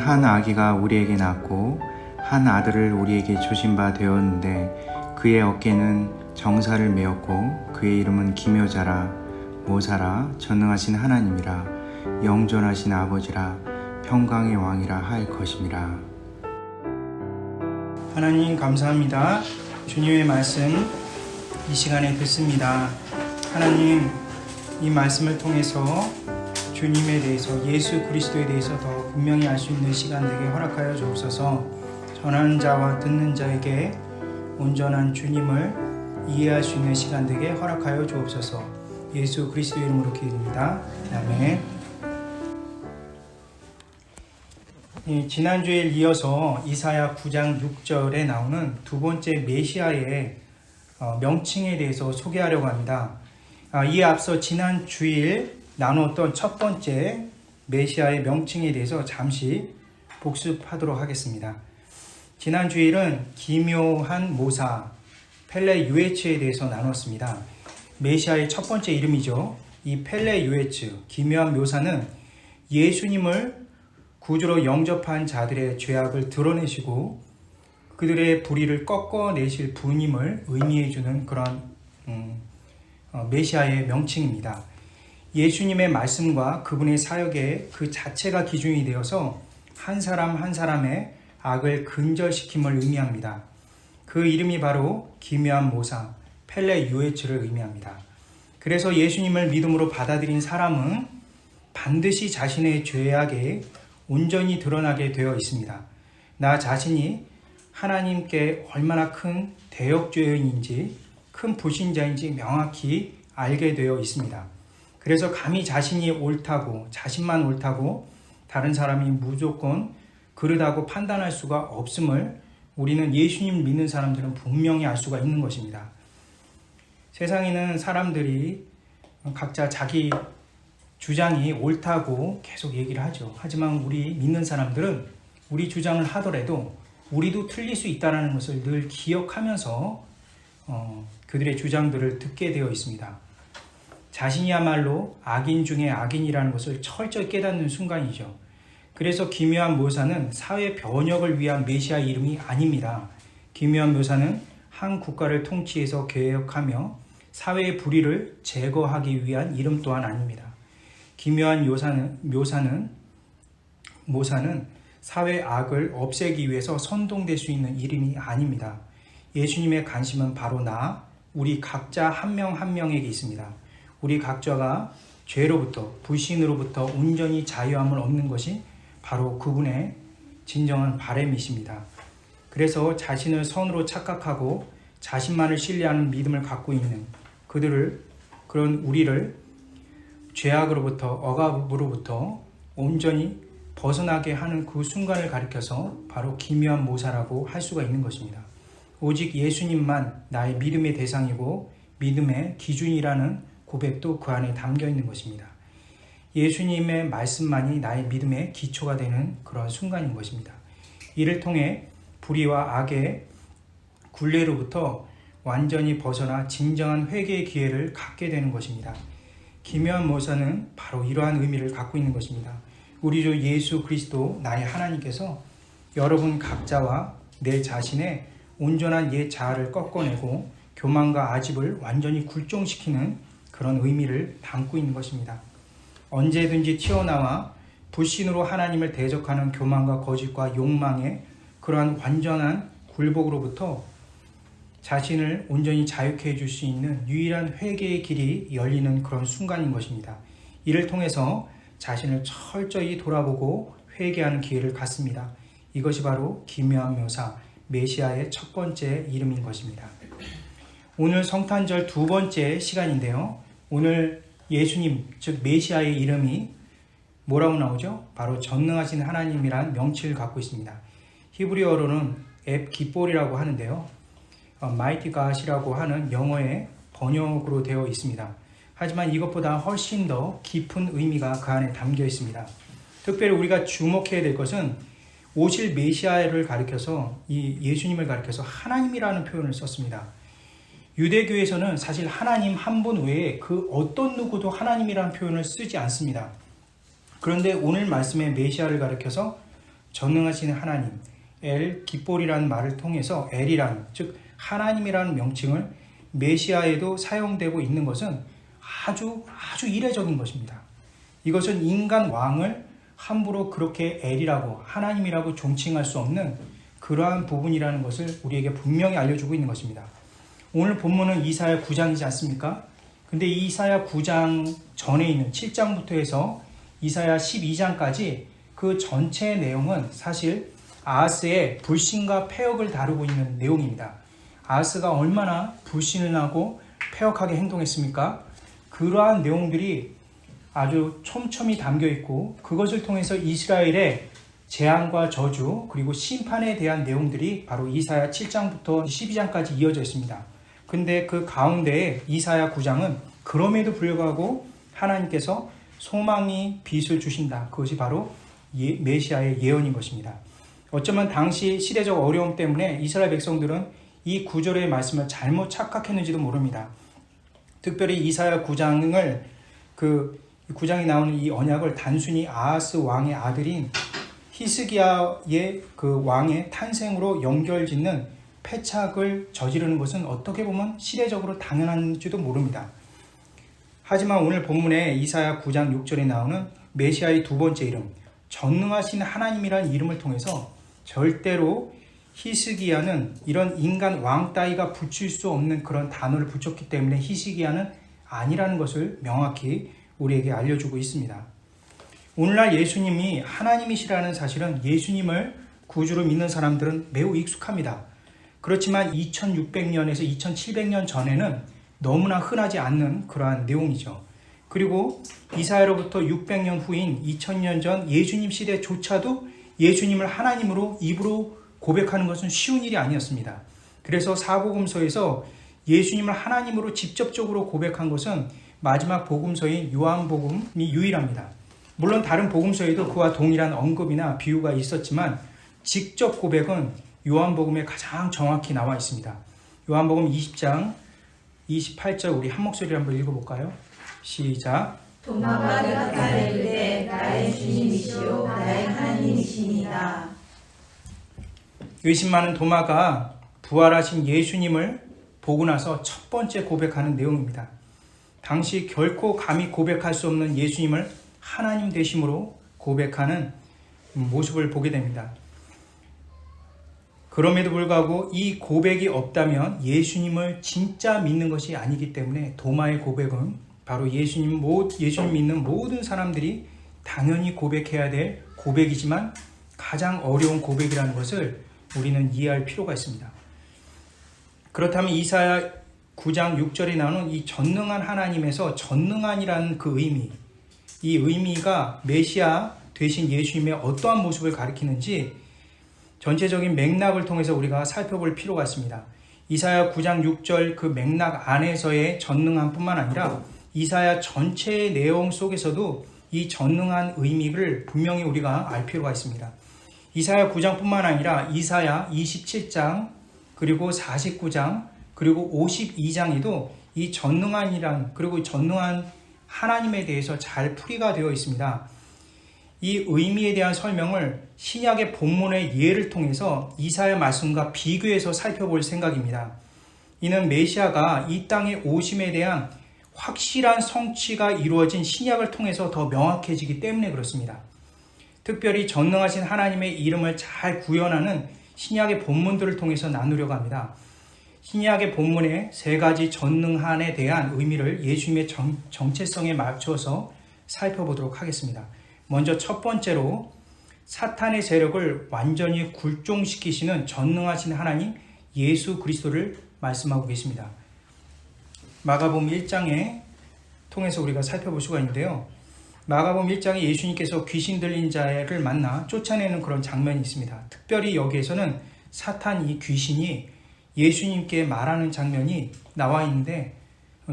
한 아기가 우리에게 낳고 한 아들을 우리에게 주신 바 되었는데 그의 어깨는 정사를 메었고 그의 이름은 기묘자라 모사라 전능하신 하나님이라 영존하신 아버지라 평강의 왕이라 할 것임이라. 하나님 감사합니다. 주님의 말씀 이 시간에 듣습니다. 하나님, 이 말씀을 통해서 주님에 대해서, 예수 그리스도에 대해서 더 분명히 알 수 있는 시간 되게 허락하여 주옵소서. 전하는 자와 듣는 자에게 온전한 주님을 이해할 수 있는 시간 되게 허락하여 주옵소서. 예수 그리스도 이름으로 기도드립니다. 아멘. 지난주에 이어서 이사야 9장 6절에 나오는 두 번째 메시아의 명칭에 대해서 소개하려고 합니다. 이에 앞서 지난 주일 나눴던 첫 번째 메시아의 명칭에 대해서 잠시 복습하도록 하겠습니다. 지난 주일은 기묘한 모사, 펠레 유에츠에 대해서 나눴습니다. 메시아의 첫 번째 이름이죠. 이 펠레 유에츠, 기묘한 묘사는 예수님을 구주로 영접한 자들의 죄악을 드러내시고 그들의 불의를 꺾어내실 분임을 의미해주는 그런 메시아의 명칭입니다. 예수님의 말씀과 그분의 사역의 그 자체가 기준이 되어서 한 사람 한 사람의 악을 근절시킴을 의미합니다. 그 이름이 바로 기묘한 모사, 펠레 유에츠를 의미합니다. 그래서 예수님을 믿음으로 받아들인 사람은 반드시 자신의 죄악에 온전히 드러나게 되어 있습니다. 나 자신이 하나님께 얼마나 큰 대역죄인인지, 큰 불신자인지 명확히 알게 되어 있습니다. 그래서 감히 자신이 옳다고, 자신만 옳다고 다른 사람이 무조건 그르다고 판단할 수가 없음을 우리는 예수님 믿는 사람들은 분명히 알 수가 있는 것입니다. 세상에는 사람들이 각자 자기 주장이 옳다고 계속 얘기를 하죠. 하지만 우리 믿는 사람들은 우리 주장을 하더라도 우리도 틀릴 수 있다는 것을 늘 기억하면서 그들의 주장들을 듣게 되어 있습니다. 자신이야말로 악인 중에 악인이라는 것을 철저히 깨닫는 순간이죠. 그래서 기묘한 묘사는 사회 변혁을 위한 메시아 이름이 아닙니다. 기묘한 묘사는 한 국가를 통치해서 개혁하며 사회의 불의를 제거하기 위한 이름 또한 아닙니다. 기묘한 모사는 사회 악을 없애기 위해서 선동될 수 있는 이름이 아닙니다. 예수님의 관심은 바로 우리 각자 한 명 한 명에게 있습니다. 우리 각자가 죄로부터, 불신으로부터 온전히 자유함을 얻는 것이 바로 그분의 진정한 바람이십니다. 그래서 자신을 선으로 착각하고 자신만을 신뢰하는 믿음을 갖고 있는 그런 우리를 죄악으로부터, 억압으로부터 온전히 벗어나게 하는 그 순간을 가리켜서 바로 기묘한 모사라고 할 수가 있는 것입니다. 오직 예수님만 나의 믿음의 대상이고 믿음의 기준이라는 고백도 그 안에 담겨 있는 것입니다. 예수님의 말씀만이 나의 믿음의 기초가 되는 그런 순간인 것입니다. 이를 통해 불의와 악의 굴레로부터 완전히 벗어나 진정한 회개의 기회를 갖게 되는 것입니다. 기묘한 모사는 바로 이러한 의미를 갖고 있는 것입니다. 우리 주 예수 그리스도 나의 하나님께서 여러분 각자와 내 자신의 온전한 옛 자아를 꺾어내고 교만과 아집을 완전히 굴종시키는 그런 의미를 담고 있는 것입니다. 언제든지 튀어나와 불신으로 하나님을 대적하는 교만과 거짓과 욕망의 그러한 완전한 굴복으로부터 자신을 온전히 자유케 해줄 수 있는 유일한 회개의 길이 열리는 그런 순간인 것입니다. 이를 통해서 자신을 철저히 돌아보고 회개하는 기회를 갖습니다. 이것이 바로 기묘한 묘사, 메시아의 첫 번째 이름인 것입니다. 오늘 성탄절 두 번째 시간인데요. 오늘 예수님, 즉 메시아의 이름이 뭐라고 나오죠? 바로 전능하신 하나님이란 명칭을 갖고 있습니다. 히브리어로는 앱 기볼이라고 하는데요. Mighty God이라고 하는 영어의 번역으로 되어 있습니다. 하지만 이것보다 훨씬 더 깊은 의미가 그 안에 담겨 있습니다. 특별히 우리가 주목해야 될 것은 오실 메시아를 가리켜서 이 예수님을 가리켜서 하나님이라는 표현을 썼습니다. 유대교에서는 사실 하나님 한 분 외에 그 어떤 누구도 하나님이라는 표현을 쓰지 않습니다. 그런데 오늘 말씀의 메시아를 가리켜서 전능하신 하나님, 엘 기볼이라는 말을 통해서 엘이라는, 즉 하나님이라는 명칭을 메시아에도 사용되고 있는 것은 아주 이례적인 것입니다. 이것은 인간 왕을 함부로 그렇게 엘이라고, 하나님이라고 존칭할 수 없는 그러한 부분이라는 것을 우리에게 분명히 알려주고 있는 것입니다. 오늘 본문은 이사야 9장이지 않습니까? 근데 이사야 9장 전에 있는 7장부터 해서 이사야 12장까지 그 전체의 내용은 사실 아하스의 불신과 패역을 다루고 있는 내용입니다. 아하스가 얼마나 불신을 하고 패역하게 행동했습니까? 그러한 내용들이 아주 촘촘히 담겨 있고, 그것을 통해서 이스라엘의 재앙과 저주 그리고 심판에 대한 내용들이 바로 이사야 7장부터 12장까지 이어져 있습니다. 근데 그 가운데에 이사야 9장은 그럼에도 불구하고 하나님께서 소망이 빛을 주신다. 그것이 바로 메시아의 예언인 것입니다. 어쩌면 당시 시대적 어려움 때문에 이스라엘 백성들은 이 구절의 말씀을 잘못 착각했는지도 모릅니다. 특별히 이사야 9장을 그 9장에 나오는 이 언약을 단순히 아하스 왕의 아들인 히스기야의 그 왕의 탄생으로 연결짓는 패착을 저지르는 것은 어떻게 보면 시대적으로 당연한지도 모릅니다. 하지만 오늘 본문에 이사야 9장 6절에 나오는 메시아의 두 번째 이름, 전능하신 하나님이라는 이름을 통해서 절대로 히스기야는 이런 인간 왕 따위가 붙일 수 없는 그런 단어를 붙였기 때문에 히스기야는 아니라는 것을 명확히 우리에게 알려주고 있습니다. 오늘날 예수님이 하나님이시라는 사실은 예수님을 구주로 믿는 사람들은 매우 익숙합니다. 그렇지만 2600년에서 2700년 전에는 너무나 흔하지 않는 그러한 내용이죠. 그리고 이사야로부터 600년 후인 2000년 전 예수님 시대조차도 예수님을 하나님으로 입으로 고백하는 것은 쉬운 일이 아니었습니다. 그래서 사복음서에서 예수님을 하나님으로 직접적으로 고백한 것은 마지막 복음서인 요한복음이 유일합니다. 물론 다른 복음서에도 그와 동일한 언급이나 비유가 있었지만 직접 고백은 요한복음에 가장 정확히 나와 있습니다. 요한복음 20장 28절 우리 한 목소리로 한번 읽어볼까요? 시작. 도마가 대답하여 이르되 나의 주님이시오 나의 하나님이시니이다. 의심 많은 도마가 부활하신 예수님을 보고 나서 첫 번째 고백하는 내용입니다. 당시 결코 감히 고백할 수 없는 예수님을 하나님 되심으로 고백하는 모습을 보게 됩니다. 그럼에도 불구하고 이 고백이 없다면 예수님을 진짜 믿는 것이 아니기 때문에 도마의 고백은 바로 예수님 믿는 모든 사람들이 당연히 고백해야 될 고백이지만 가장 어려운 고백이라는 것을 우리는 이해할 필요가 있습니다. 그렇다면 이사야 9장 6절에 나오는 이 전능한 하나님에서 전능한이라는 그 의미, 이 의미가 메시아 되신 예수님의 어떠한 모습을 가리키는지 전체적인 맥락을 통해서 우리가 살펴볼 필요가 있습니다. 이사야 9장 6절 그 맥락 안에서의 전능한 뿐만 아니라 이사야 전체의 내용 속에서도 이 전능한 의미를 분명히 우리가 알 필요가 있습니다. 이사야 9장뿐만 아니라 이사야 27장 그리고 49장 그리고 52장에도 이 전능한이란 그리고 전능한 하나님에 대해서 잘 풀이가 되어 있습니다. 이 의미에 대한 설명을 신약의 본문의 예를 통해서 이사야 말씀과 비교해서 살펴볼 생각입니다. 이는 메시아가 이 땅에 오심에 대한 확실한 성취가 이루어진 신약을 통해서 더 명확해지기 때문에 그렇습니다. 특별히 전능하신 하나님의 이름을 잘 구현하는 신약의 본문들을 통해서 나누려고 합니다. 신약의 본문의 세 가지 전능한에 대한 의미를 예수님의 정체성에 맞춰서 살펴보도록 하겠습니다. 먼저 첫 번째로 사탄의 세력을 완전히 굴종시키시는 전능하신 하나님 예수 그리스도를 말씀하고 계십니다. 마가복음 1장에 통해서 우리가 살펴볼 수가 있는데요. 마가복음 1장에 예수님께서 귀신 들린 자를 만나 쫓아내는 그런 장면이 있습니다. 특별히 여기에서는 사탄 이 귀신이 예수님께 말하는 장면이 나와 있는데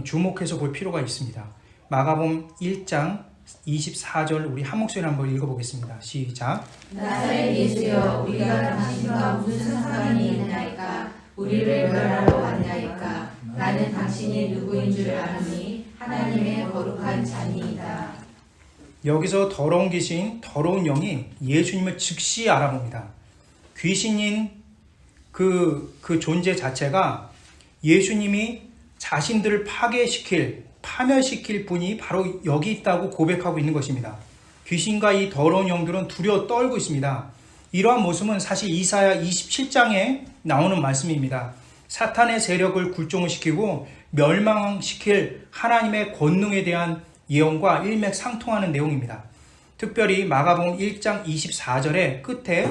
주목해서 볼 필요가 있습니다. 마가복음 1장 24절 우리 한 목소리로 한번 읽어보겠습니다. 시작. 나사렛 예수여 우리가 당신과 무슨 상관이 있나이까 우리를 멸하러 왔나이까 나는 당신이 누구인 줄 아노니 하나님의 거룩한 자니이다. 여기서 더러운 귀신, 더러운 영이 예수님을 즉시 알아봅니다. 귀신인 그 존재 자체가 예수님이 자신들을 파멸시킬 분이 바로 여기 있다고 고백하고 있는 것입니다. 귀신과 이 더러운 영들은 두려워 떨고 있습니다. 이러한 모습은 사실 이사야 27장에 나오는 말씀입니다. 사탄의 세력을 굴종시키고 멸망시킬 하나님의 권능에 대한 예언과 일맥상통하는 내용입니다. 특별히 마가복음 1장 24절의 끝에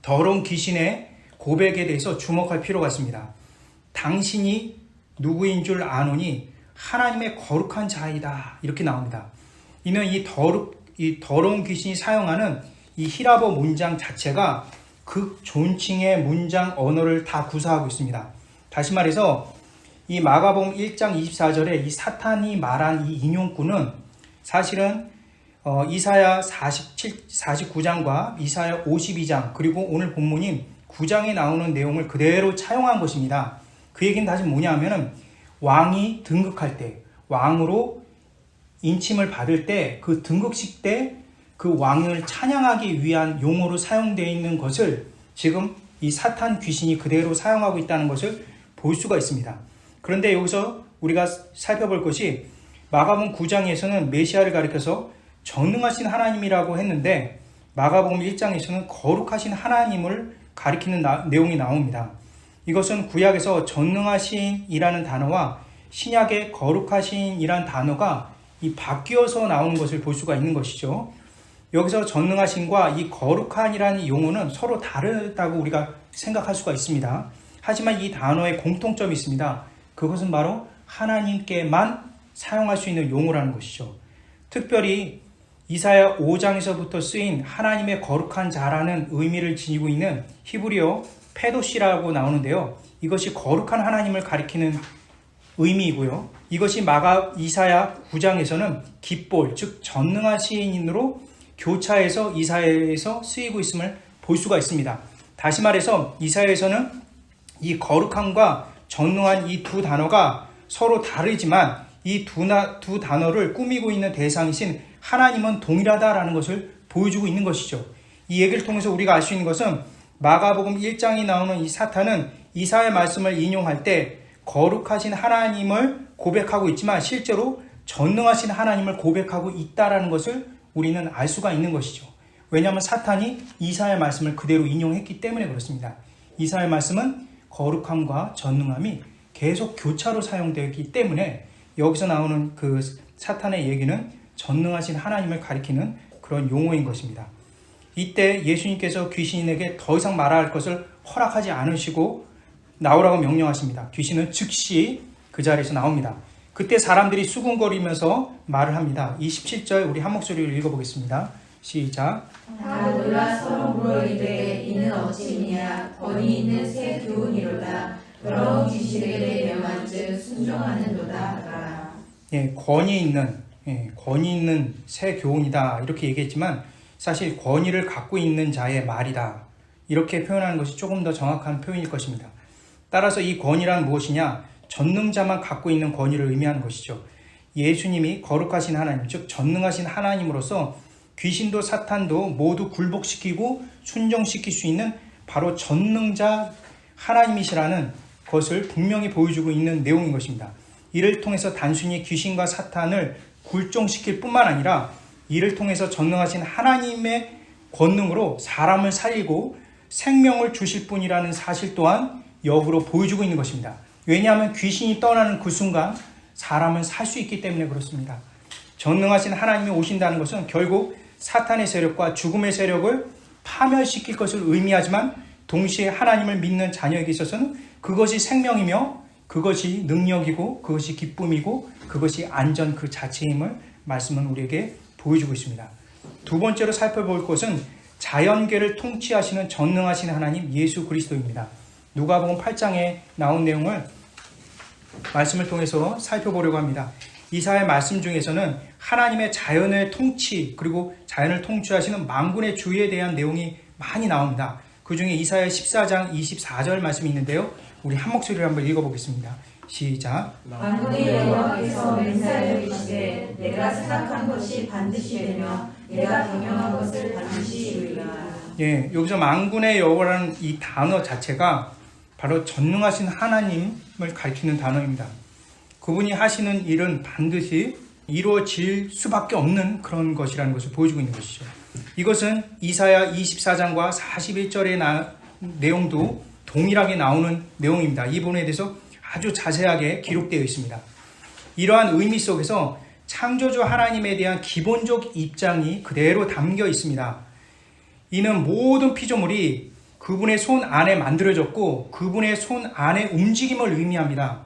더러운 귀신의 고백에 대해서 주목할 필요가 있습니다. 당신이 누구인 줄 아노니 하나님의 거룩한 자이다. 이렇게 나옵니다. 이는 이 더러운 귀신이 사용하는 이 히라보 문장 자체가 극존칭의 문장 언어를 다 구사하고 있습니다. 다시 말해서 이 마가복음 1장 24절에 이 사탄이 말한 이 인용구는 사실은 이사야 49장과 이사야 52장 그리고 오늘 본문인 9장에 나오는 내용을 그대로 차용한 것입니다. 그 얘기는 다시 뭐냐 하면은 왕이 등극할 때, 왕으로 인침을 받을 때, 그 등극식 때 그 왕을 찬양하기 위한 용어로 사용되어 있는 것을 지금 이 사탄 귀신이 그대로 사용하고 있다는 것을 볼 수가 있습니다. 그런데 여기서 우리가 살펴볼 것이 마가복음 9장에서는 메시아를 가리켜서 전능하신 하나님이라고 했는데 마가복음 1장에서는 거룩하신 하나님을 가리키는 내용이 나옵니다. 이것은 구약에서 전능하신이라는 단어와 신약의 거룩하신이라는 단어가 바뀌어서 나오는 것을 볼 수가 있는 것이죠. 여기서 전능하신과 이 거룩한이라는 용어는 서로 다르다고 우리가 생각할 수가 있습니다. 하지만 이 단어에 공통점이 있습니다. 그것은 바로 하나님께만 사용할 수 있는 용어라는 것이죠. 특별히 이사야 5장에서부터 쓰인 하나님의 거룩한 자라는 의미를 지니고 있는 히브리어 페도시라고 나오는데요. 이것이 거룩한 하나님을 가리키는 의미이고요. 이것이 이사야 9장에서는 깃볼, 즉 전능하신으로 교차해서 이사야에서 쓰이고 있음을 볼 수가 있습니다. 다시 말해서 이사야에서는 이 거룩함과 전능한 이 두 단어가 서로 다르지만 이 두 단어를 꾸미고 있는 대상이신 하나님은 동일하다라는 것을 보여주고 있는 것이죠. 이 얘기를 통해서 우리가 알 수 있는 것은 마가복음 1장이 나오는 이 사탄은 이사야의 말씀을 인용할 때 거룩하신 하나님을 고백하고 있지만 실제로 전능하신 하나님을 고백하고 있다라는 것을 우리는 알 수가 있는 것이죠. 왜냐하면 사탄이 이사야의 말씀을 그대로 인용했기 때문에 그렇습니다. 이사야의 말씀은 거룩함과 전능함이 계속 교차로 사용되기 때문에 여기서 나오는 그 사탄의 얘기는 전능하신 하나님을 가리키는 그런 용어인 것입니다. 이때 예수님께서 귀신에게 더 이상 말할 것을 허락하지 않으시고 나오라고 명령하십니다. 귀신은 즉시 그 자리에서 나옵니다. 그때 사람들이 수군거리면서 말을 합니다. 27절 우리 한 목소리로 읽어보겠습니다. 시작. 다 놀라 서로 물어이르되 이는 어찌이냐 권위 있는 새 교훈이로다 더러운 귀신에게 명한즉 순종하는도다 하더라. 권위 있는 새 교훈이다 이렇게 얘기했지만 사실 권위를 갖고 있는 자의 말이다 이렇게 표현하는 것이 조금 더 정확한 표현일 것입니다. 따라서 이 권위란 무엇이냐? 전능자만 갖고 있는 권위를 의미하는 것이죠. 예수님이 거룩하신 하나님, 즉 전능하신 하나님으로서 귀신도 사탄도 모두 굴복시키고 순종시킬 수 있는 바로 전능자 하나님이시라는 것을 분명히 보여주고 있는 내용인 것입니다. 이를 통해서 단순히 귀신과 사탄을 굴종시킬 뿐만 아니라 이를 통해서 전능하신 하나님의 권능으로 사람을 살리고 생명을 주실 분이라는 사실 또한 역으로 보여주고 있는 것입니다. 왜냐하면 귀신이 떠나는 그 순간 사람은 살 수 있기 때문에 그렇습니다. 전능하신 하나님이 오신다는 것은 결국 사탄의 세력과 죽음의 세력을 파멸시킬 것을 의미하지만 동시에 하나님을 믿는 자녀에게 있어서는 그것이 생명이며 그것이 능력이고 그것이 기쁨이고 그것이 안전 그 자체임을 말씀은 우리에게 보여주고 있습니다. 두 번째로 살펴볼 것은 자연계를 통치하시는 전능하신 하나님 예수 그리스도입니다. 누가복음 8장에 나온 내용을 말씀을 통해서 살펴보려고 합니다. 이사야의 말씀 중에서는 하나님의 자연의 통치 그리고 자연을 통치하시는 만군의 주에 대한 내용이 많이 나옵니다. 그 중에 이사야 14장 24절 말씀이 있는데요. 우리 한 목소리로 한번 읽어보겠습니다. 시작. 만군의 여호와께서 맹세하여 계시되 내가 생각한 것이 반드시 되며 내가 경영한 것을 반드시 이루리라. 예, 여기서 만군의 여호와라는 이 단어 자체가 바로 전능하신 하나님을 가리키는 단어입니다. 그분이 하시는 일은 반드시 이루어질 수밖에 없는 그런 것이라는 것을 보여주고 있는 것이죠. 이것은 이사야 24장과 41절의 내용도 동일하게 나오는 내용입니다. 이 부분에 대해서 아주 자세하게 기록되어 있습니다. 이러한 의미 속에서 창조주 하나님에 대한 기본적 입장이 그대로 담겨 있습니다. 이는 모든 피조물이 그분의 손 안에 만들어졌고 그분의 손 안에 움직임을 의미합니다.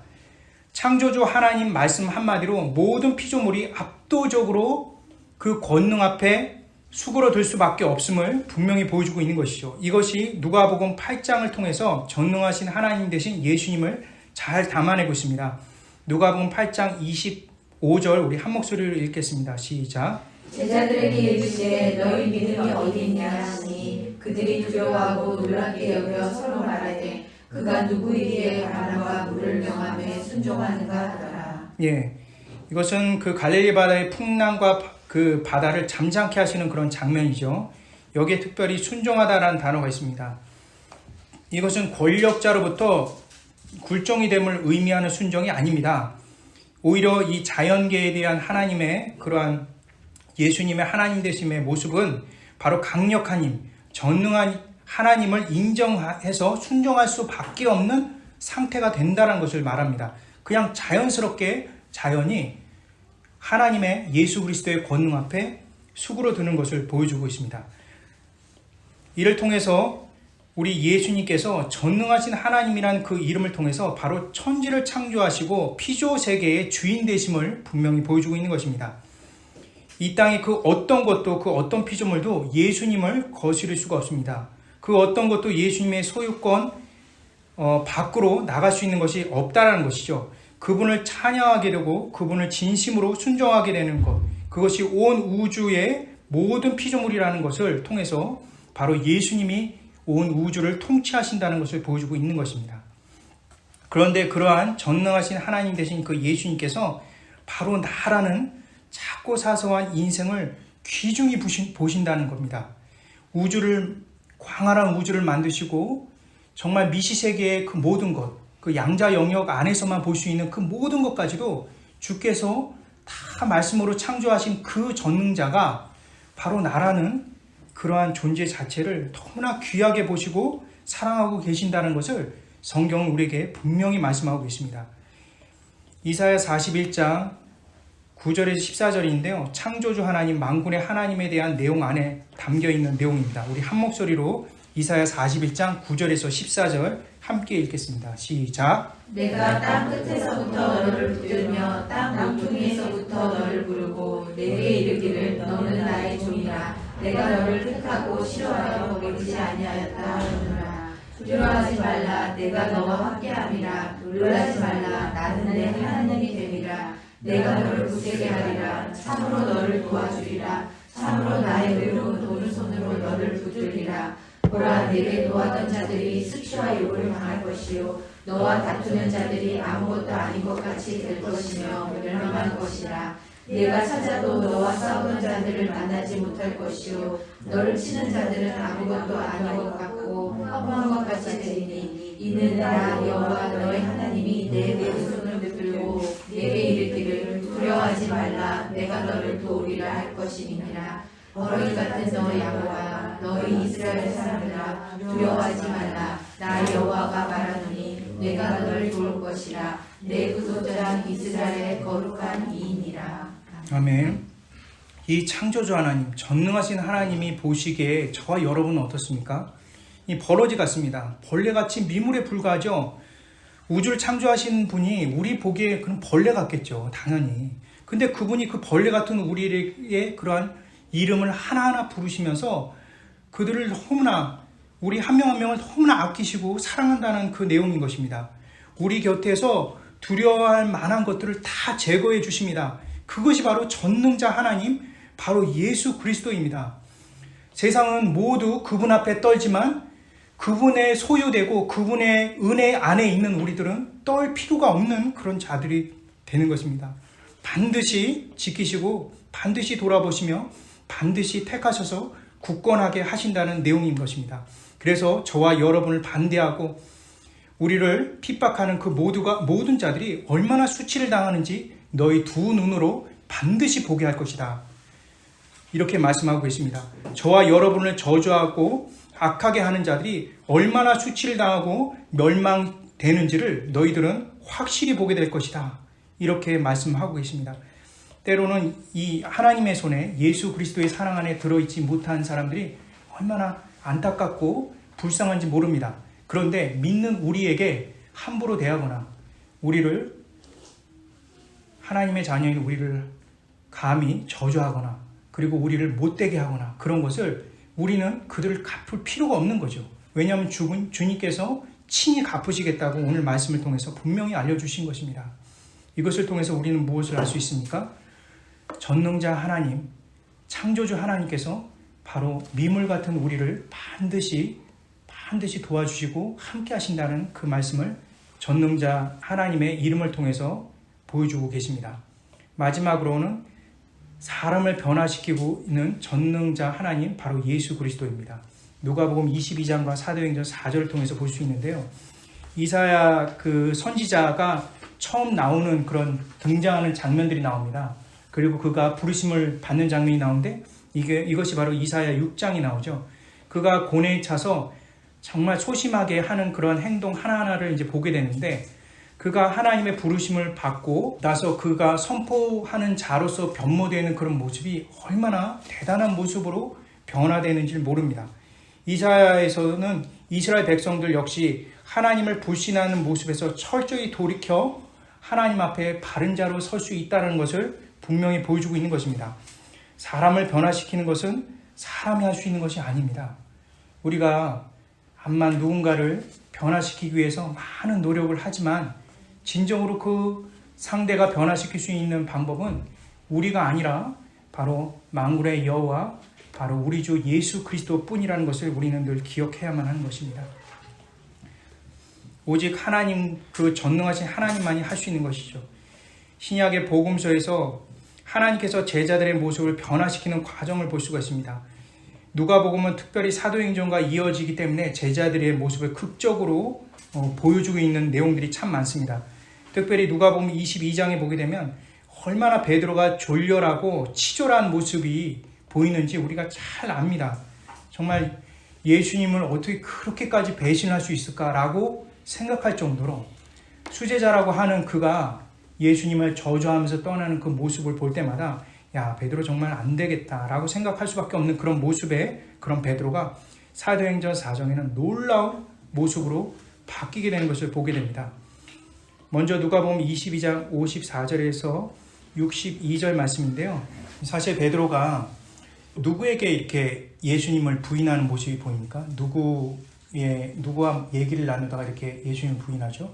창조주 하나님 말씀 한마디로 모든 피조물이 압도적으로 그 권능 앞에 수그러들 수밖에 없음을 분명히 보여주고 있는 것이죠. 이것이 누가복음 8장을 통해서 전능하신 하나님 대신 예수님을 잘 담아내고 있습니다. 누가복음 8장 25절 우리 한 목소리로 읽겠습니다. 시작. 제자들에게 이르시되 너희 믿음이 어디 있냐 하시니 그들이 두려워하고 놀랍게 여겨 서로 말하되 그가 누구이기에 바람과 물을 명하며 순종하는가 하더라. 예, 이것은 그 갈릴리 바다의 풍랑과 그 바다를 잠잠케 하시는 그런 장면이죠. 여기에 특별히 순종하다라는 단어가 있습니다. 이것은 권력자로부터 굴종이 됨을 의미하는 순종이 아닙니다. 오히려 이 자연계에 대한 하나님의 그러한 예수님의 하나님 되심의 모습은 바로 강력한 힘, 전능한 하나님을 인정해서 순종할 수밖에 없는 상태가 된다는 것을 말합니다. 그냥 자연스럽게 자연이 하나님의 예수 그리스도의 권능 앞에 수그러드는 것을 보여주고 있습니다. 이를 통해서 우리 예수님께서 전능하신 하나님이란 그 이름을 통해서 바로 천지를 창조하시고 피조 세계의 주인 되심을 분명히 보여주고 있는 것입니다. 이 땅의 그 어떤 것도 그 어떤 피조물도 예수님을 거스릴 수가 없습니다. 그 어떤 것도 예수님의 소유권 밖으로 나갈 수 있는 것이 없다라는 것이죠. 그분을 찬양하게 되고 그분을 진심으로 순종하게 되는 것, 그것이 온 우주의 모든 피조물이라는 것을 통해서 바로 예수님이 온 우주를 통치하신다는 것을 보여주고 있는 것입니다. 그런데 그러한 전능하신 하나님 되신 그 예수님께서 바로 나라는 작고 사소한 인생을 귀중히 보신다는 겁니다. 광활한 우주를 만드시고 정말 미시세계의 그 모든 것, 그 양자 영역 안에서만 볼 수 있는 그 모든 것까지도 주께서 다 말씀으로 창조하신 그 전능자가 바로 나라는 그러한 존재 자체를 너무나 귀하게 보시고 사랑하고 계신다는 것을 성경은 우리에게 분명히 말씀하고 있습니다. 이사야 41장 9절에서 14절인데요. 창조주 하나님, 만군의 하나님에 대한 내용 안에 담겨있는 내용입니다. 우리 한 목소리로 이사야 41장 9절에서 14절 함께 읽겠습니다. 시작. 내가 땅 끝에서부터 너를 붙들며 땅 모퉁이에서부터 너를 부르고 내게 이르기를 너는 나의 종이라. 내가 너를 택하고 싫어하여 버리지 아니하였다 하노라. 두려워하지 말라. 내가 너와 함께함이라. 놀라지 말라. 나는 내 하나님이 됨이라. 내가 너를 굳세게 하리라. 참으로 너를 도와주리라. 참으로 나의 의로운 오른손으로 너를 붙들리라. 보라, 내게 노하던 자들이 수치와 욕을 당할 것이요 너와 다투는 자들이 아무것도 아닌 것 같이 될 것이며 멸망할 것이라. 내가 찾아도 너와 싸우는 자들을 만나지 못할 것이요 너를 치는 자들은 아무것도 아닌 것 같고 허무한 것 같이 되리니 이는 나 여호와 너의 하나님이 내 왼손을 붙들고 내게 이르기를 두려워하지 말라. 내가 너를 도우리라 할 것임이니라. 버러기 같은 너 야곱아, 너희 이스라엘 사람들아, 두려워하지 말라. 나 여호와가 말하노니 내가 너를 도울 것이라. 내 구속자랑 이스라엘의 거룩한 이인이라. 아멘. 이 창조주 하나님, 전능하신 하나님이 보시기에 저와 여러분은 어떻습니까? 이 버러지 같습니다. 벌레같이 미물에 불과하죠. 우주를 창조하신 분이 우리 보기에 그런 벌레 같겠죠. 당연히. 근데 그분이 그 벌레 같은 우리의 그러한 이름을 하나하나 부르시면서 그들을 너무나, 우리 한 명 한 명을 너무나 아끼시고 사랑한다는 그 내용인 것입니다. 우리 곁에서 두려워할 만한 것들을 다 제거해 주십니다. 그것이 바로 전능자 하나님, 바로 예수 그리스도입니다. 세상은 모두 그분 앞에 떨지만 그분의 소유되고 그분의 은혜 안에 있는 우리들은 떨 필요가 없는 그런 자들이 되는 것입니다. 반드시 지키시고 반드시 돌아보시며 반드시 택하셔서 굳건하게 하신다는 내용인 것입니다. 그래서 저와 여러분을 반대하고 우리를 핍박하는 그 모든 자들이 얼마나 수치를 당하는지 너희 두 눈으로 반드시 보게 할 것이다. 이렇게 말씀하고 계십니다. 저와 여러분을 저주하고 악하게 하는 자들이 얼마나 수치를 당하고 멸망되는지를 너희들은 확실히 보게 될 것이다. 이렇게 말씀하고 계십니다. 때로는 이 하나님의 손에 예수 그리스도의 사랑 안에 들어있지 못한 사람들이 얼마나 안타깝고 불쌍한지 모릅니다. 그런데 믿는 우리에게 함부로 대하거나 우리를 하나님의 자녀인 우리를 감히 저주하거나 그리고 우리를 못되게 하거나 그런 것을 우리는 그들을 갚을 필요가 없는 거죠. 왜냐하면 주님께서 친히 갚으시겠다고 오늘 말씀을 통해서 분명히 알려주신 것입니다. 이것을 통해서 우리는 무엇을 알 수 있습니까? 전능자 하나님, 창조주 하나님께서 바로 미물 같은 우리를 반드시 도와주시고 함께 하신다는 그 말씀을 전능자 하나님의 이름을 통해서 보여주고 계십니다. 마지막으로는 사람을 변화시키고 있는 전능자 하나님, 바로 예수 그리스도입니다. 누가복음 22장과 사도행전 4절을 통해서 볼 수 있는데요. 이사야 그 선지자가 처음 나오는 그런 등장하는 장면들이 나옵니다. 그리고 그가 부르심을 받는 장면이 나오는데 이것이 바로 이사야 6장이 나오죠. 그가 고뇌에 차서 정말 소심하게 하는 그런 행동 하나하나를 이제 보게 되는데 그가 하나님의 부르심을 받고 나서 그가 선포하는 자로서 변모되는 그런 모습이 얼마나 대단한 모습으로 변화되는지를 모릅니다. 이사야에서는 이스라엘 백성들 역시 하나님을 불신하는 모습에서 철저히 돌이켜 하나님 앞에 바른 자로 설 수 있다는 것을 분명히 보여주고 있는 것입니다. 사람을 변화시키는 것은 사람이 할 수 있는 것이 아닙니다. 우리가 암만 누군가를 변화시키기 위해서 많은 노력을 하지만 진정으로 그 상대가 변화시킬 수 있는 방법은 우리가 아니라 바로 만군의 여호와 바로 우리 주 예수 그리스도 뿐이라는 것을 우리는 늘 기억해야만 하는 것입니다. 오직 하나님, 그 전능하신 하나님만이 할 수 있는 것이죠. 신약의 복음서에서 하나님께서 제자들의 모습을 변화시키는 과정을 볼 수가 있습니다. 누가복음은 특별히 사도행전과 이어지기 때문에 제자들의 모습을 극적으로 보여주고 있는 내용들이 참 많습니다. 특별히 누가복음 22장에 보게 되면 얼마나 베드로가 졸렬하고 치졸한 모습이 보이는지 우리가 잘 압니다. 정말 예수님을 어떻게 그렇게까지 배신할 수 있을까라고 생각할 정도로 수제자라고 하는 그가 예수님을 저주하면서 떠나는 그 모습을 볼 때마다 야, 베드로 정말 안 되겠다라고 생각할 수밖에 없는 그런 모습의 그런 베드로가 사도행전 4장에는 놀라운 모습으로 바뀌게 되는 것을 보게 됩니다. 먼저 누가복음 22장 54절에서 62절 말씀인데요. 사실 베드로가 누구에게 이렇게 예수님을 부인하는 모습이 보입니까? 누구와 얘기를 나누다가 이렇게 예수님을 부인하죠?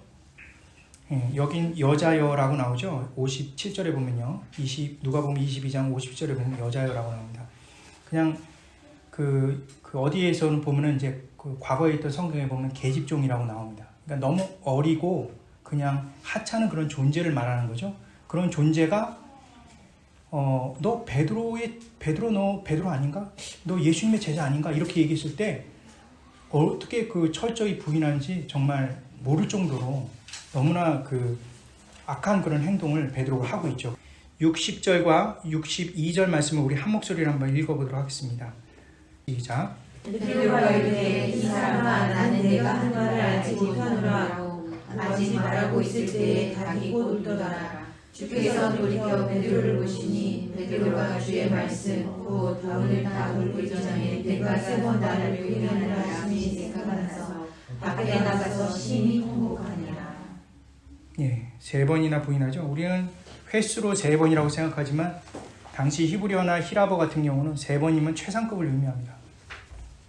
여긴 여자여라고 나오죠. 57절에 보면요. 누가복음 22장 50절에 보면 여자여라고 나옵니다. 그냥 그 어디에서는 보면은 이제 그 과거에 있던 성경에 보면 계집종이라고 나옵니다. 그러니까 너무 어리고 그냥 하찮은 그런 존재를 말하는 거죠. 그런 존재가 너 베드로 아닌가? 너 예수님의 제자 아닌가? 이렇게 얘기했을 때 어떻게 그 철저히 부인하는지 정말 모를 정도로 너무나 그 악한 그런 행동을 베드로가 하고 있죠. 60절과 62절 말씀을 우리 한 목소리로 한번 읽어보도록 하겠습니다. 시작. 베드로가 이르되 이 사람아 나는 내가 한 말을 알지 못하노라 아직 말하고 있을 때에 닭이 곧 울더라. 주께서 돌이켜 베드로를 보시니 베드로가 주의 말씀 곧 오늘 다 울기 전에 내가 3번 나를 부인하느라 하시니 생각나서 밖에 나가서 심히 통곡하니라. 예, 3번이나 부인하죠. 우리는 횟수로 3번이라고 생각하지만 당시 히브리어나 히라버 같은 경우는 3번이면 최상급을 의미합니다.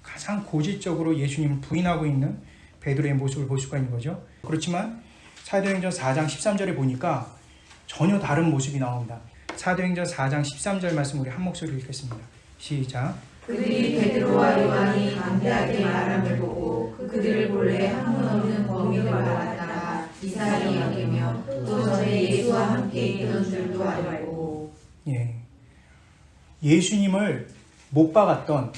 가장 고질적으로 예수님을 부인하고 있는 베드로의 모습을 볼 수가 있는 거죠. 그렇지만 사도행전 4장 13절에 보니까 전혀 다른 모습이 나옵니다. 사도행전 4장 13절 말씀 우리 한 목소리로 읽겠습니다. 시작. 그들이 베드로와 요한이 담대하게 말함을 보고 그들을 본래 학문 없는 범인을 알았다가 이상히 여기며 또 전에 예수와 함께 있던 줄도 알고. 예수님을 못 박았던,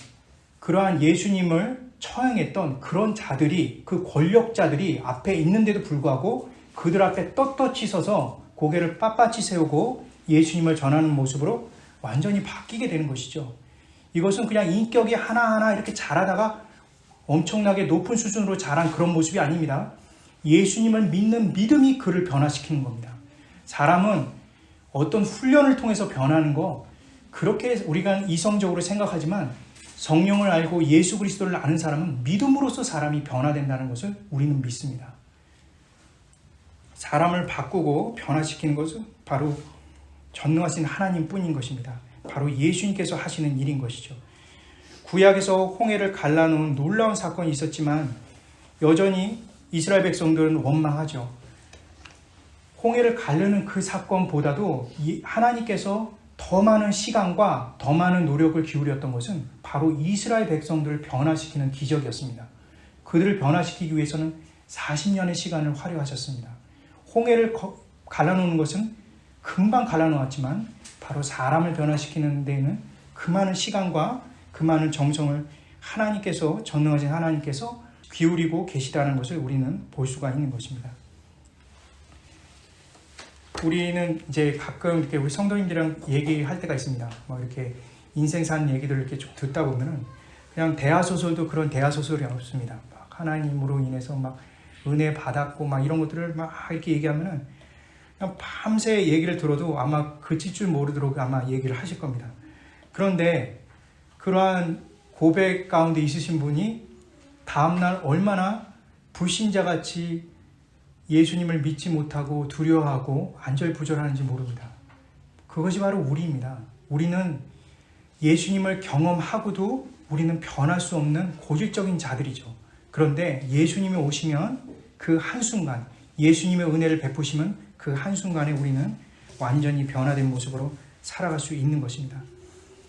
그러한 예수님을 처형했던 그런 자들이, 그 권력자들이 앞에 있는데도 불구하고 그들 앞에 떳떳이 서서 고개를 빳빳이 세우고 예수님을 전하는 모습으로 완전히 바뀌게 되는 것이죠. 이것은 그냥 인격이 하나하나 이렇게 자라다가 엄청나게 높은 수준으로 자란 그런 모습이 아닙니다. 예수님을 믿는 믿음이 그를 변화시키는 겁니다. 사람은 어떤 훈련을 통해서 변하는 거, 그렇게 우리가 이성적으로 생각하지만 성령을 알고 예수 그리스도를 아는 사람은 믿음으로써 사람이 변화된다는 것을 우리는 믿습니다. 사람을 바꾸고 변화시키는 것은 바로 전능하신 하나님뿐인 것입니다. 바로 예수님께서 하시는 일인 것이죠. 구약에서 홍해를 갈라놓은 놀라운 사건이 있었지만 여전히 이스라엘 백성들은 원망하죠. 홍해를 가르는 그 사건보다도 하나님께서 더 많은 시간과 더 많은 노력을 기울였던 것은 바로 이스라엘 백성들을 변화시키는 기적이었습니다. 그들을 변화시키기 위해서는 40년의 시간을 활용하셨습니다. 홍해를 갈라놓는 것은 금방 갈라놓았지만 바로 사람을 변화시키는 데에는 그 많은 시간과 그 많은 정성을 하나님께서, 전능하신 하나님께서 기울이고 계시다는 것을 우리는 볼 수가 있는 것입니다. 우리는 이제 가끔 이렇게 우리 성도님들이랑 얘기할 때가 있습니다. 뭐 이렇게 인생산 얘기들을 이렇게 쭉 듣다 보면은 그냥 대하소설도 그런 대하소설이 없습니다. 막 하나님으로 인해서 막 은혜 받았고 막 이런 것들을 막 이렇게 얘기하면은 그냥 밤새 얘기를 들어도 아마 그칠 줄 모르도록 아마 얘기를 하실 겁니다. 그런데 그러한 고백 가운데 있으신 분이 다음날 얼마나 불신자같이 예수님을 믿지 못하고 두려워하고 안절부절하는지 모릅니다. 그것이 바로 우리입니다. 우리는 예수님을 경험하고도 우리는 변할 수 없는 고질적인 자들이죠. 그런데 예수님이 오시면 그 한순간, 예수님의 은혜를 베푸시면 그 한순간에 우리는 완전히 변화된 모습으로 살아갈 수 있는 것입니다.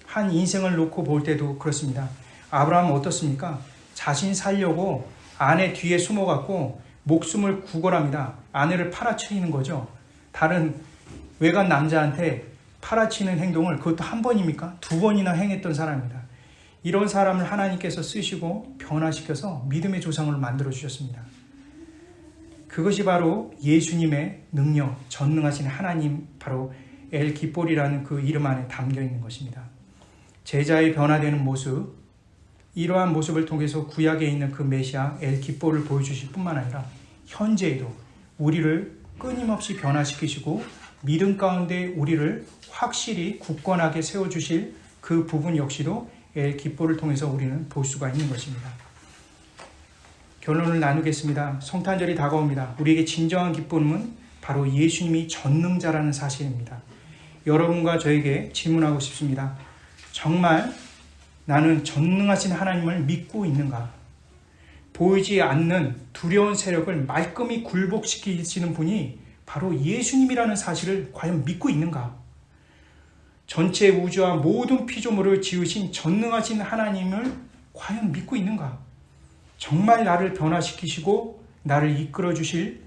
한 인생을 놓고 볼 때도 그렇습니다. 아브라함은 어떻습니까? 자신 살려고 아내 뒤에 숨어갖고 목숨을 구걸합니다. 아내를 팔아치는 거죠. 다른 외간 남자한테 팔아치는 행동을 그것도 한 번입니까? 2번이나 행했던 사람입니다. 이런 사람을 하나님께서 쓰시고 변화시켜서 믿음의 조상으로 만들어 주셨습니다. 그것이 바로 예수님의 능력, 전능하신 하나님, 바로 엘 기볼이라는 그 이름 안에 담겨 있는 것입니다. 제자의 변화되는 모습, 이러한 모습을 통해서 구약에 있는 그 메시아 엘 기볼을 보여주실 뿐만 아니라 현재에도 우리를 끊임없이 변화시키시고 믿음 가운데 우리를 확실히 굳건하게 세워주실 그 부분 역시도 엘 기볼을 통해서 우리는 볼 수가 있는 것입니다. 결론을 나누겠습니다. 성탄절이 다가옵니다. 우리에게 진정한 기쁨은 바로 예수님이 전능자라는 사실입니다. 여러분과 저에게 질문하고 싶습니다. 정말 나는 전능하신 하나님을 믿고 있는가? 보이지 않는 두려운 세력을 말끔히 굴복시키시는 분이 바로 예수님이라는 사실을 과연 믿고 있는가? 전체 우주와 모든 피조물을 지으신 전능하신 하나님을 과연 믿고 있는가? 정말 나를 변화시키시고 나를 이끌어 주실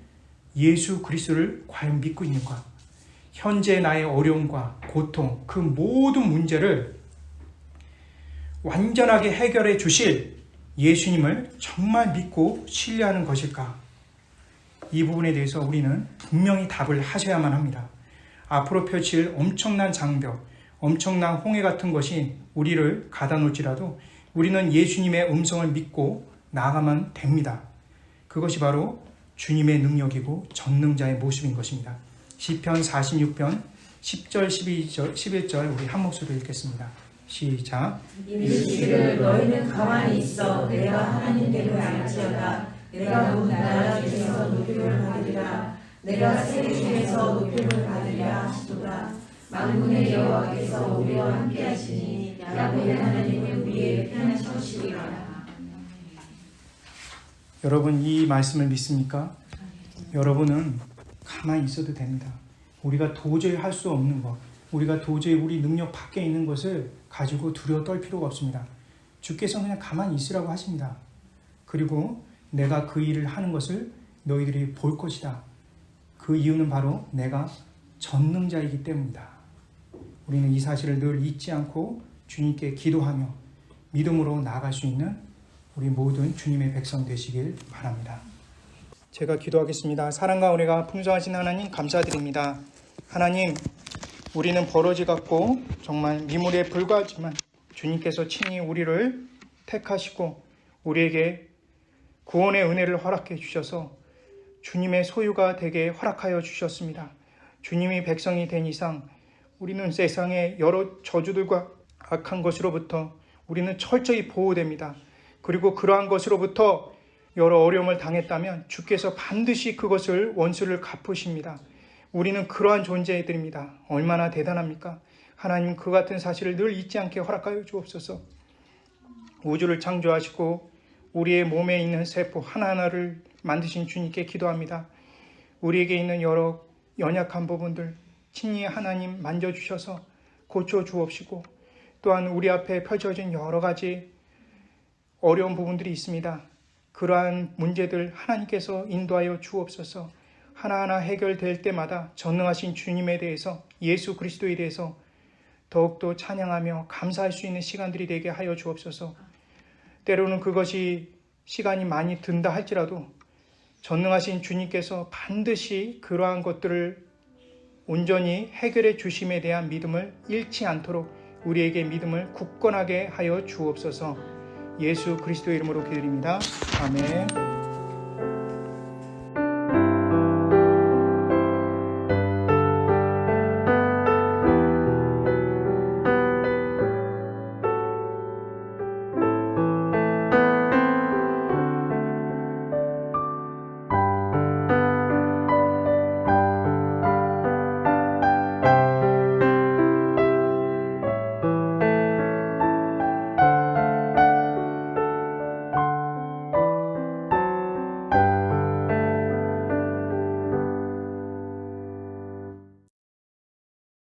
예수 그리스도를 과연 믿고 있는가? 현재 나의 어려움과 고통, 그 모든 문제를 완전하게 해결해 주실 예수님을 정말 믿고 신뢰하는 것일까? 이 부분에 대해서 우리는 분명히 답을 하셔야만 합니다. 앞으로 펼칠 엄청난 장벽, 엄청난 홍해 같은 것이 우리를 가다놓을지라도 우리는 예수님의 음성을 믿고 나아가면 됩니다. 그것이 바로 주님의 능력이고 전능자의 모습인 것입니다. 시편 46편 10절, 12절, 11절 우리 한 목소리로 읽겠습니다. 시작. 이르시기를 너희는 가만히 있어 내가 하나님 됨을 알지어다. 내가 온 나라 중에서 높임을 받으리라. 내가 세계 중에서 높임을 받으리라 하시도다. 만군의 여호와께서 우리와 함께 하시니 야곱의 하나님은 우리의 편을 서시리라. 여러분 이 말씀을 믿습니까? 여러분은 가만히 있어도 됩니다. 우리가 도저히 할 수 없는 것, 우리가 도저히 우리 능력 밖에 있는 것을 가지고 두려워 떨 필요가 없습니다. 주께서 그냥 가만히 있으라고 하십니다. 그리고 내가 그 일을 하는 것을 너희들이 볼 것이다. 그 이유는 바로 내가 전능자이기 때문이다. 우리는 이 사실을 늘 잊지 않고 주님께 기도하며 믿음으로 나아갈 수 있는 우리 모든 주님의 백성 되시길 바랍니다. 제가 기도하겠습니다. 사랑과 은혜가 풍성하신 하나님 감사드립니다. 하나님, 우리는 버러지 같고 정말 미물에 불과하지만 주님께서 친히 우리를 택하시고 우리에게 구원의 은혜를 허락해 주셔서 주님의 소유가 되게 허락하여 주셨습니다. 주님이 백성이 된 이상 우리는 세상의 여러 저주들과 악한 것으로부터 우리는 철저히 보호됩니다. 그리고 그러한 것으로부터 여러 어려움을 당했다면 주께서 반드시 그것을 원수를 갚으십니다. 우리는 그러한 존재들입니다. 얼마나 대단합니까? 하나님, 그 같은 사실을 늘 잊지 않게 허락하여 주옵소서. 우주를 창조하시고 우리의 몸에 있는 세포 하나하나를 만드신 주님께 기도합니다. 우리에게 있는 여러 연약한 부분들 친히 하나님 만져주셔서 고쳐주옵시고, 또한 우리 앞에 펼쳐진 여러 가지 어려운 부분들이 있습니다. 그러한 문제들 하나님께서 인도하여 주옵소서. 하나하나 해결될 때마다 전능하신 주님에 대해서, 예수 그리스도에 대해서 더욱더 찬양하며 감사할 수 있는 시간들이 되게 하여 주옵소서. 때로는 그것이 시간이 많이 든다 할지라도 전능하신 주님께서 반드시 그러한 것들을 온전히 해결해 주심에 대한 믿음을 잃지 않도록 우리에게 믿음을 굳건하게 하여 주옵소서. 예수 그리스도의 이름으로 기도드립니다. 아멘.